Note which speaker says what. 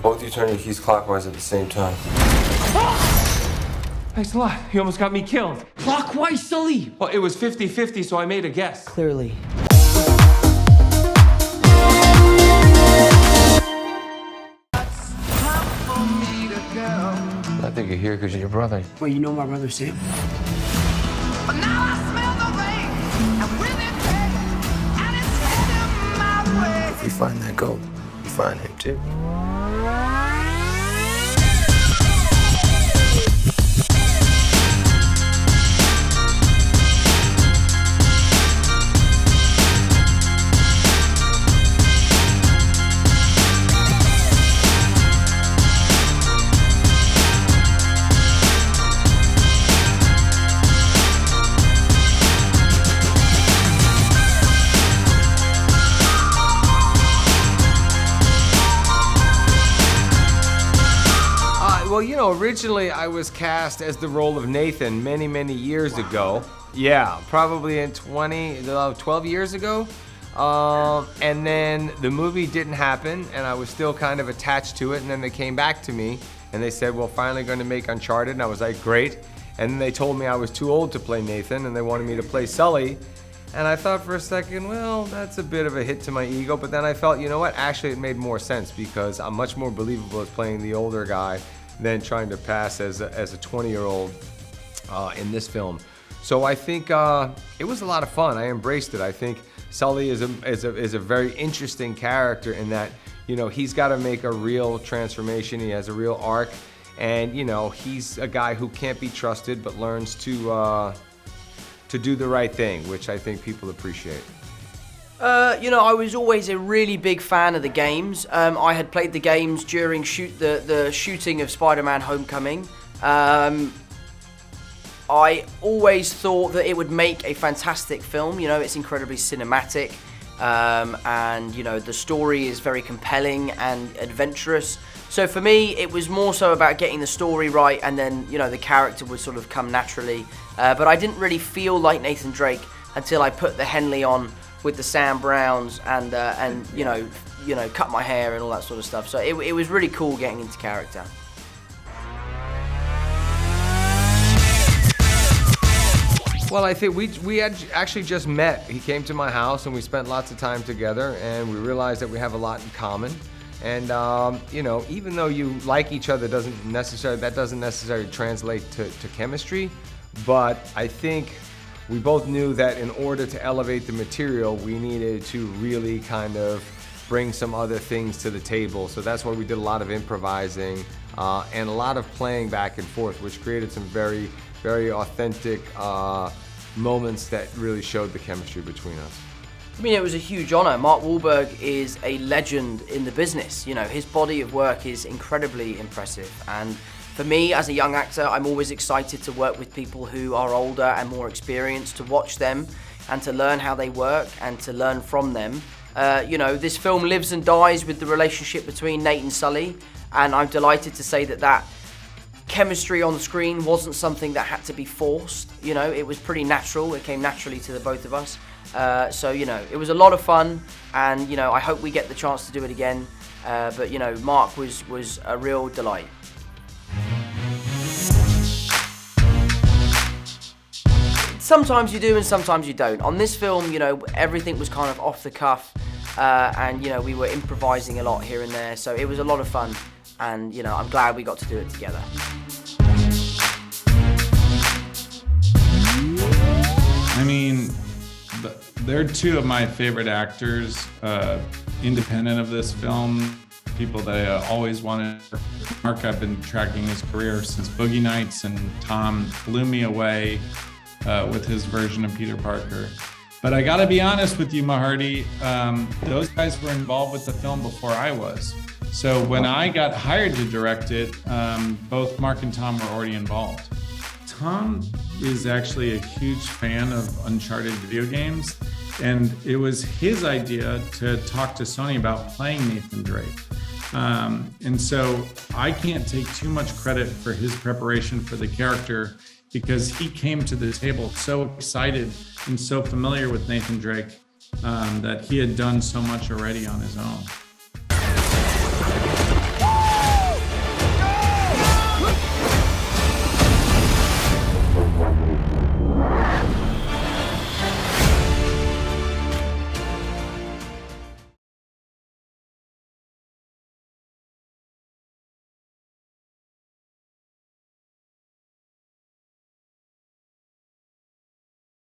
Speaker 1: Both you turn your keys clockwise at the same time.
Speaker 2: Thanks a lot. You almost got me killed.
Speaker 3: Clockwise, Sully.
Speaker 2: Well, it was 50-50, so I made a guess.
Speaker 3: Clearly.
Speaker 1: I think you're here because you're your brother.
Speaker 3: Well, you know my brother Sam?
Speaker 1: If we find that gold, we find him too.
Speaker 4: Well, you know, originally I was cast as the role of Nathan many years ago. Yeah, probably in 12 years ago. And then the movie didn't happen, and I was still kind of attached to it, and then they came back to me, and they said, well, finally going to make Uncharted, and I was like, great. And then they told me I was too old to play Nathan, and they wanted me to play Sully. And I thought for a second, well, that's a bit of a hit to my ego, but then I felt, you know what, actually it made more sense because I'm much more believable as playing the older guy than trying to pass as a 20-year-old in this film. So I think it was a lot of fun. I embraced it. I think Sully is a very interesting character in that, you know, he's got to make a real transformation. He has a real arc, and you know, he's a guy who can't be trusted, but learns to do the right thing, which I think people appreciate.
Speaker 3: You know, I was always a really big fan of the games. I had played the games during the shooting of Spider-Man Homecoming. I always thought that it would make a fantastic film. You know, it's incredibly cinematic, and you know, the story is very compelling and adventurous. So for me, it was more so about getting the story right, and then, you know, the character would sort of come naturally. But I didn't really feel like Nathan Drake until I put the Henley on with the Sam Browns and you know, cut my hair and all that sort of stuff. So it was really cool getting into character.
Speaker 4: Well, I think we had actually just met. He came to my house and we spent lots of time together, and we realized that we have a lot in common. And you know, even though you like each other, that doesn't necessarily translate to chemistry. But I think we both knew that in order to elevate the material, we needed to really kind of bring some other things to the table. So that's why we did a lot of improvising and a lot of playing back and forth, which created some very authentic moments that really showed the chemistry between us.
Speaker 3: I mean, it was a huge honor. Mark Wahlberg is a legend in the business. You know, his body of work is incredibly impressive. And for me, as a young actor, I'm always excited to work with people who are older and more experienced, to watch them and to learn how they work and to learn from them. You know, this film lives and dies with the relationship between Nate and Sully, and I'm delighted to say that chemistry on the screen wasn't something that had to be forced. You know, it was pretty natural. It came naturally to the both of us. So, you know, it was a lot of fun, and, you know, I hope we get the chance to do it again. But, you know, Mark was a real delight. Sometimes you do and sometimes you don't. On this film, you know, everything was kind of off the cuff, and, you know, we were improvising a lot here and there, so it was a lot of fun, and, you know, I'm glad we got to do it together.
Speaker 5: I mean, they're two of my favorite actors, independent of this film. People that I always wanted. Mark, I've been tracking his career since Boogie Nights, and Tom blew me away with his version of Peter Parker. But I gotta be honest with you, Mahardy, those guys were involved with the film before I was. So when I got hired to direct it, both Mark and Tom were already involved. Tom is actually a huge fan of Uncharted video games, and it was his idea to talk to Sony about playing Nathan Drake. And so I can't take too much credit for his preparation for the character, because he came to the table so excited and so familiar with Nathan Drake that he had done so much already on his own.